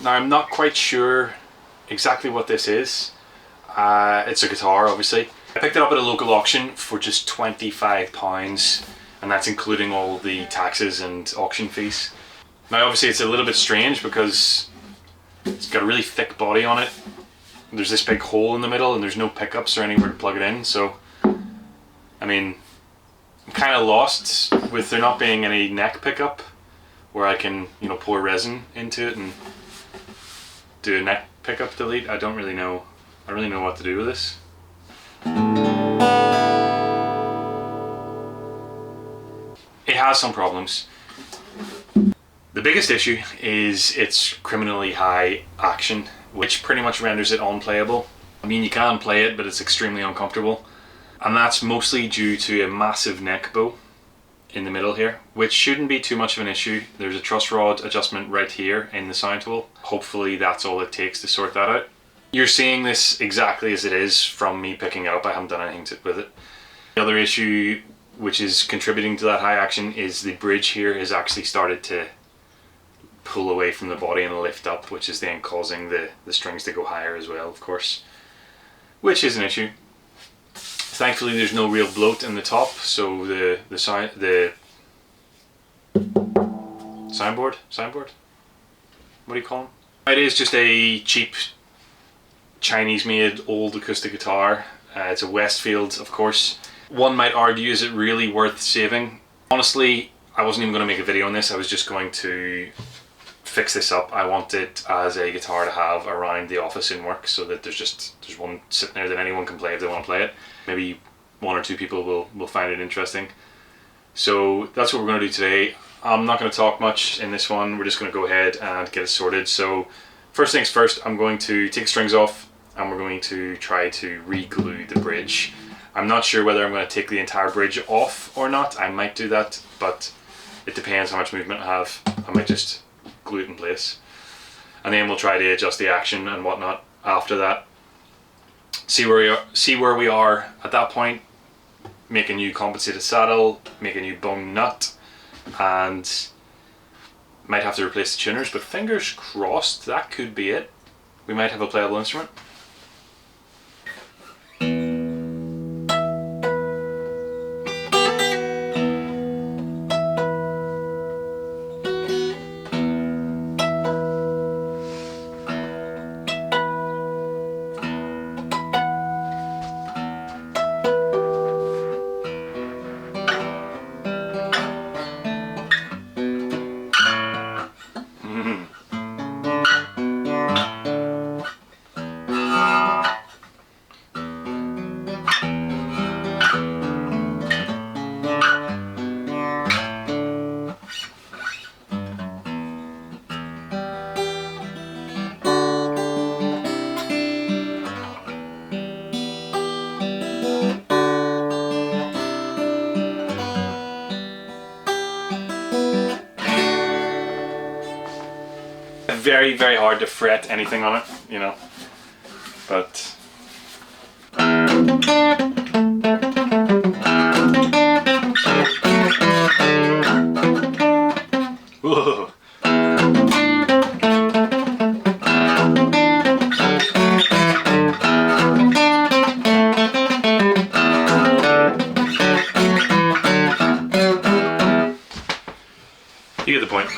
Now I'm not quite sure exactly what this is. It's a guitar, obviously. I picked it up at a local auction for just £25, and that's including all the taxes and auction fees. Now obviously it's a little bit strange because it's got a really thick body on it. There's this big hole in the middle and there's no pickups or anywhere to plug it in, so I mean, I'm kind of lost with there not being any neck pickup where I can, you know, pour resin into it and do a neck pickup delete. I don't really know what to do with this. It has some problems. The biggest issue is its criminally high action, which pretty much renders it unplayable. I mean, you can play it, but it's extremely uncomfortable. And that's mostly due to a massive neck bow in the middle here, which shouldn't be too much of an issue. There's a truss rod adjustment right here in the sound tool. Hopefully that's all it takes to sort that out. You're seeing this exactly as it is from me picking it up. I haven't done anything with it. The other issue which is contributing to that high action is the bridge here has actually started to pull away from the body and lift up, which is then causing the strings to go higher as well, of course, which is an issue. Thankfully there's no real bloat in the top, so the soundboard, what do you call them? It is just a cheap Chinese made old acoustic guitar. It's a Westfield, of course. One might argue, is it really worth saving? Honestly, I wasn't even going to make a video on this. I was just going to fix this up. I want it as a guitar to have around the office in work, so that there's one sitting there that anyone can play if they want to play it. Maybe one or two people will find it interesting. So that's what we're going to do today. I'm not going to talk much in this one. We're just going to go ahead and get it sorted. So first things first, I'm going to take the strings off and we're going to try to re-glue the bridge. I'm not sure whether I'm going to take the entire bridge off or not. I might do that, but it depends how much movement I have. I might just glue it in place. And then we'll try to adjust the action and whatnot after that. See where we are at that point. Make a new compensated saddle, make a new bung nut, and might have to replace the tuners, but fingers crossed that could be it. We might have a playable instrument. Very, very hard to fret anything on it, you know, but whoa. You get the point.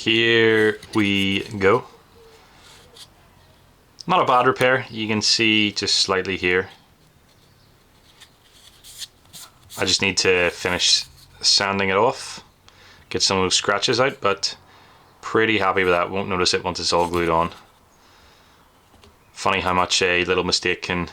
here we go. Not a bad repair. You can see just slightly here. I just need to finish sanding it off, get some of those scratches out, but pretty happy with that. Won't notice it once it's all glued on. Funny how much a little mistake can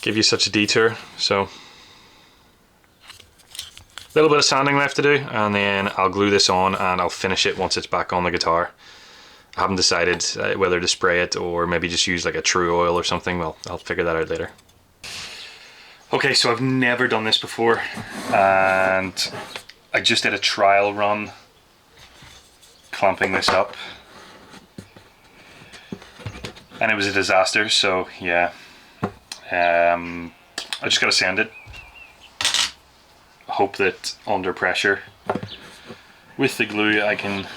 give you such a detour. So a little bit of sanding left to do, and then I'll glue this on and I'll finish it once it's back on the guitar. I haven't decided whether to spray it or maybe just use like a true oil or something. Well, I'll figure that out later. Okay, so I've never done this before, and I just did a trial run clamping this up, and it was a disaster. So yeah, I just gotta sand it. Hope that under pressure with the glue I can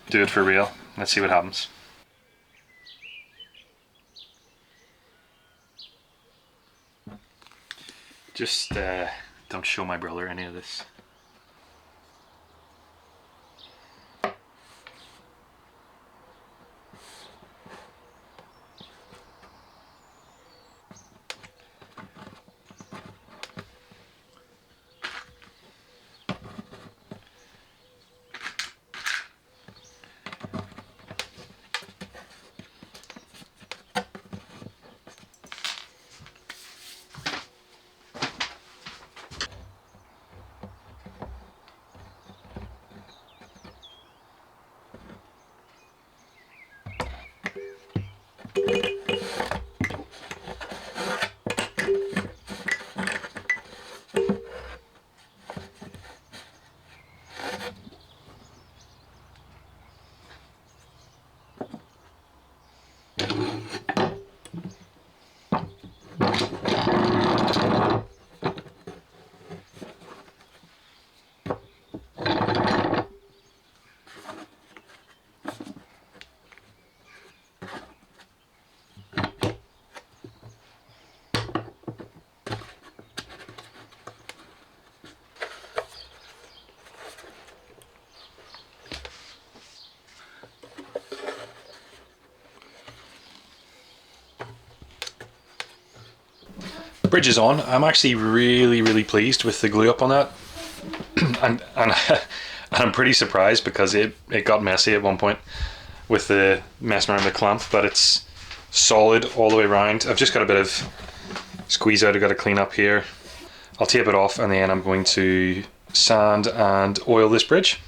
do it for real. Let's see what happens. Just don't show my brother any of this. Bridge is on. I'm actually really pleased with the glue up on that. and I'm pretty surprised because it got messy at one point with the messing around the clamp, but it's solid all the way around. I've just got a bit of squeeze out I've got to clean up here. I'll tape it off and then I'm going to sand and oil this bridge.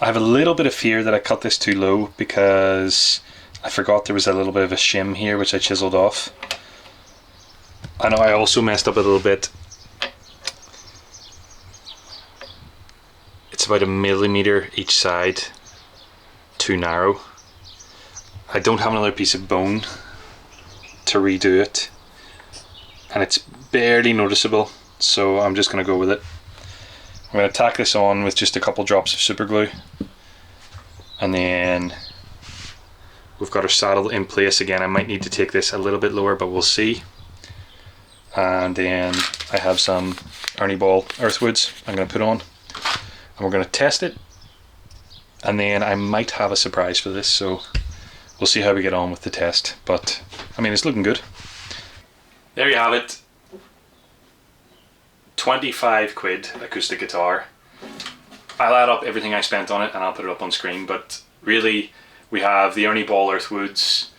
I have a little bit of fear that I cut this too low because I forgot there was a little bit of a shim here which I chiseled off. I know I also messed up a little bit. It's about 1 millimeter each side too narrow. I don't have another piece of bone to redo it, and it's barely noticeable, so I'm just going to go with it. I'm going to tack this on with just a couple drops of super glue, and then we've got our saddle in place again. I might need to take this a little bit lower, but we'll see. And then I have some Ernie Ball earthwoods I'm going to put on, and we're going to test it, and then I might have a surprise for this, so we'll see how we get on with the test. But I mean, it's looking good. There you have it. 25 quid acoustic guitar. I'll add up everything I spent on it and I'll put it up on screen, but really we have the Ernie Ball earthwoods.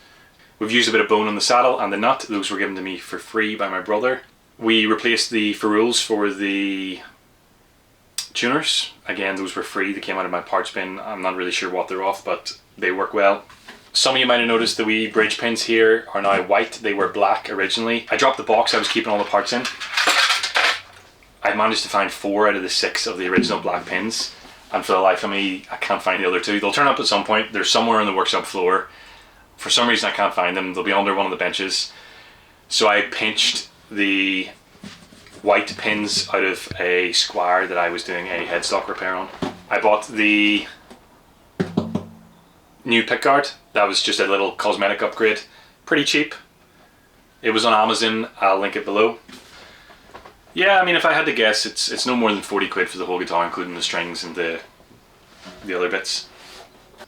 We've used a bit of bone on the saddle and the nut. Those were given to me for free by my brother. We replaced the ferrules for the tuners. Again, those were free. They came out of my parts bin. I'm not really sure what they're off, but they work well. Some of you might have noticed the wee bridge pins here are now white. They were black originally. I dropped the box I was keeping all the parts in. I managed to find 4 out of the 6 of the original black pins, and for the life of me I can't find the other 2. They'll turn up at some point. They're somewhere on the workshop floor. For some reason I can't find them. They'll be under one of the benches. So I pinched the white pins out of a square that I was doing a headstock repair on. I bought the new pickguard. That was just a little cosmetic upgrade. Pretty cheap. It was on Amazon. I'll link it below. Yeah, I mean, if I had to guess, it's no more than 40 quid for the whole guitar, including the strings and the other bits.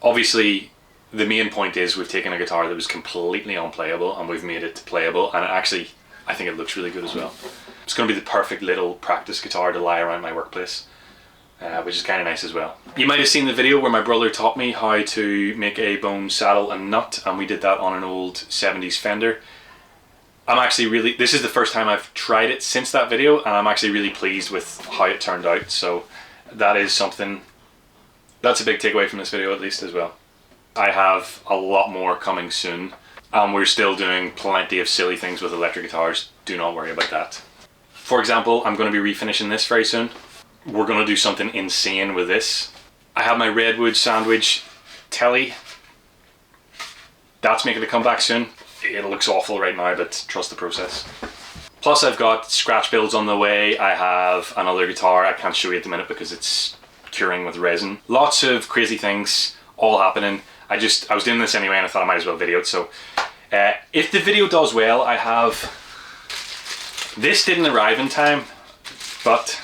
Obviously, the main point is we've taken a guitar that was completely unplayable and we've made it playable, and actually, I think it looks really good as well. It's going to be the perfect little practice guitar to lie around my workplace, which is kind of nice as well. You might have seen the video where my brother taught me how to make a bone saddle and nut, and we did that on an old 70s Fender. I'm actually really, this is the first time I've tried it since that video, and I'm actually really pleased with how it turned out. So that is something, that's a big takeaway from this video at least as well. I have a lot more coming soon, and we're still doing plenty of silly things with electric guitars. Do not worry about that. For example, I'm going to be refinishing this very soon. We're going to do something insane with this. I have my Redwood Sandwich telly. That's making a comeback soon. It looks awful right now, but trust the process. Plus I've got scratch builds on the way. I have another guitar. I can't show you at the minute because it's curing with resin. Lots of crazy things all happening. I was doing this anyway and I thought I might as well video it. So if the video does well, I have, this didn't arrive in time, but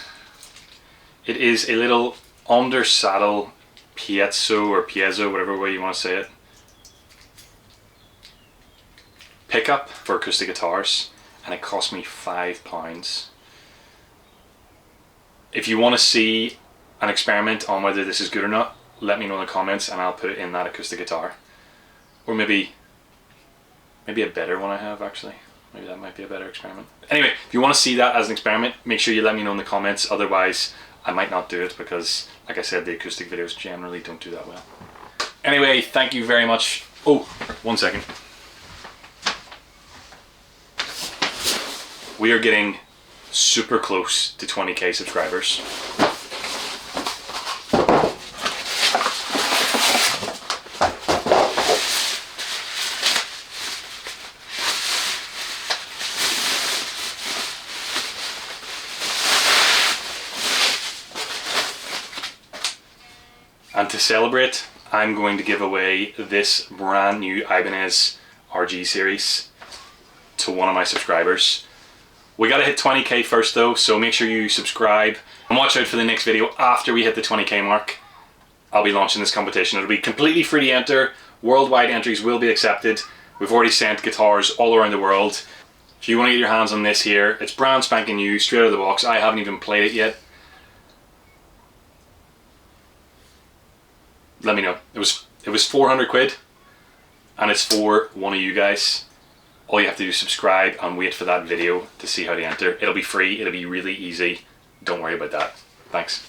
it is a little under saddle piezo, whatever way you want to say it, pickup for acoustic guitars, and it cost me £5. If you want to see an experiment on whether this is good or not, let me know in the comments and I'll put it in that acoustic guitar. Or maybe a better one I have actually. Maybe that might be a better experiment. Anyway, if you want to see that as an experiment, make sure you let me know in the comments. Otherwise, I might not do it because, like I said, the acoustic videos generally don't do that well. Anyway, thank you very much. Oh, 1 second. We are getting super close to 20k subscribers. And to celebrate, I'm going to give away this brand new Ibanez RG series to one of my subscribers. We gotta hit 20k first though, so make sure you subscribe and watch out for the next video after we hit the 20k mark. I'll be launching this competition. It'll be completely free to enter. Worldwide entries will be accepted. We've already sent guitars all around the world. If you want to get your hands on this here, it's brand spanking new, straight out of the box. I haven't even played it yet. Let me know. It was 400 quid, and it's for one of you guys. All you have to do is subscribe and wait for that video to see how to enter. It'll be free, it'll be really easy. Don't worry about that. Thanks.